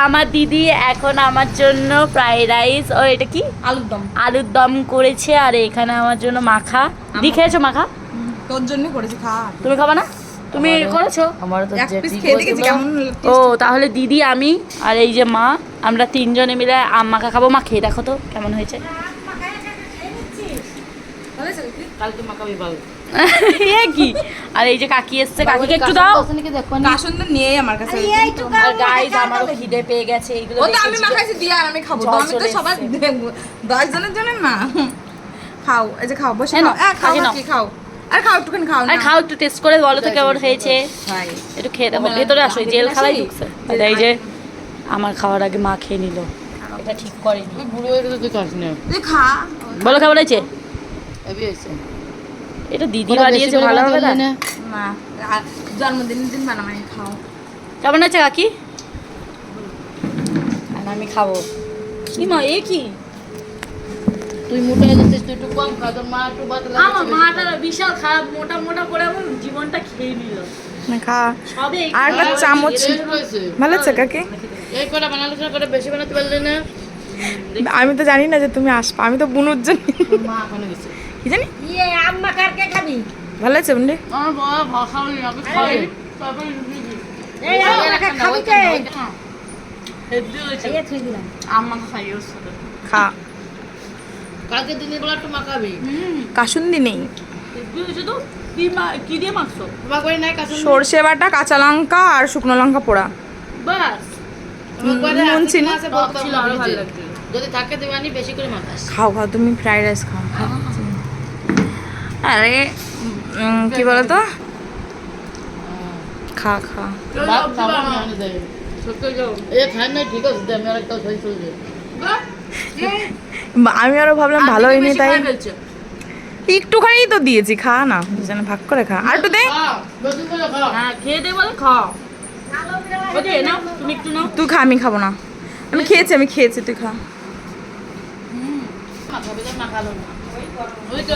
আমার দিদি এখন আমার জন্য ফ্রাইড রাইস ও এটা কি আলুর দম করেছে, আর এখানে আমার জন্য মাখা। দি খেয়েছো মাখা? তোর জন্য করেছি, খা। তুমি খাবা না? তুমি করেছো? আমার তো এক পিস খেয়ে দেখেছি কেমন। ও তাহলে দিদি, আমি আর এই যে মা, আমরা তিনজনে মিলে আম মাখা খাবো। মা খেয়ে দেখো তো কেমন হয়েছে। কালকে মাখাবি ভালো। এ কি? আর এই যে কাকি এসছে, কাকিকে একটু দাও। কাসন তো নিয়ে আমার কাছে। আর গাইস আমারও খিদে পেয়ে গেছে, এইগুলো ও তো আমি মাখাইছি দিয়া আর আমি খাবো তো, আমি তো সবার 10 জনের জন্য না। খাও, এই যে খাও, বসে খাও। খাও কি খাও, আর খাও একটুখানি খাও না। আর খাও একটু টেস্ট করে বলো তো কেমন হয়েছে। ভাই একটু খেয়ে দেখো, ভেতরে আসো, জেল খালাই ঢুকছে। আর এই যে আমার খাওয়ার আগে মা খেয়ে নিল, এটা ঠিক করেনি। তুই বুড়ো হয়ে গেছিস, তুই খাস না। তুই খা। বলো কেমন হয়েছে? এবি হয়েছে। এটা দিদি বানিয়েছে, ভালো হবে না? না, জন্মদিনের দিন বানামাই খাও। কেমন আছে কাকি? আর আমি খাবো। কি মা, এ কি? তুই মোটা হয়ে যাচ্ছিস, তুই একটু কম খা, তোর মা একটু বাতলা। আমার মাটা বিশাল খারাপ, মোটা মোটা করে আমার জীবনটা খেয়ে নিল। না খা। সবে আর একটা চামচ। ভালো আছে কাকি? এই কটা বানালে করে বেশি বানাতে পারলে না। আমি তো জানি না যে তুমি আসবে, আমি তো বুনুর জন্য। তোর মা ওখানে গেছে। কি জানি ইয়ে আম্মা কারকে খাবি? ভালো আছে বুন্ডি? আমার বাবা ভাষা বলি না, আমি খাই। তারপরে এই আম্মা খাবি কে? হেভি হয়েছে। এই থুই দিলাম। আম্মা খাইও সাথে। খা। কালকে দিনের বেলা একটু মাখাবি। কাসুন্দি নেই। হেভি হয়েছে তো। কি দিয়ে মাখছো? তোমার করে নাই কাছে সর্ষে বাটা, কাঁচা লঙ্কা আর শুকনো লঙ্কা পোড়া। বাস। নুন চিনি। ছিল, আরো ভালো লাগতো। যদি থাকে দেবানি বেশি করে মাখাস। খাও খাও, তুমি ফ্রাইড রাইস খাও। আরে কি বলো তো, খা খা। ভাত খাবো না আমি যাই। সত্যি যাও। এই খাই না, ঠিক আছে, দে আমি আরেকটা খাই চলে যাই। আমি আরো ভাবলাম ভালো হয়নি, তাই ফেলছে। একটুখানি তো দিয়েছি, খা না, যেন ভাগ করে খা। আর একটু দে। বেশি করে খা। হ্যাঁ খেয়ে দে বলে খাও। ওকে নাও, তুমি একটু নাও। তুই খা, আমি খাবো না। আমি খেয়েছি তুই খা। মাখাবি তো মাখালো না। ওই তো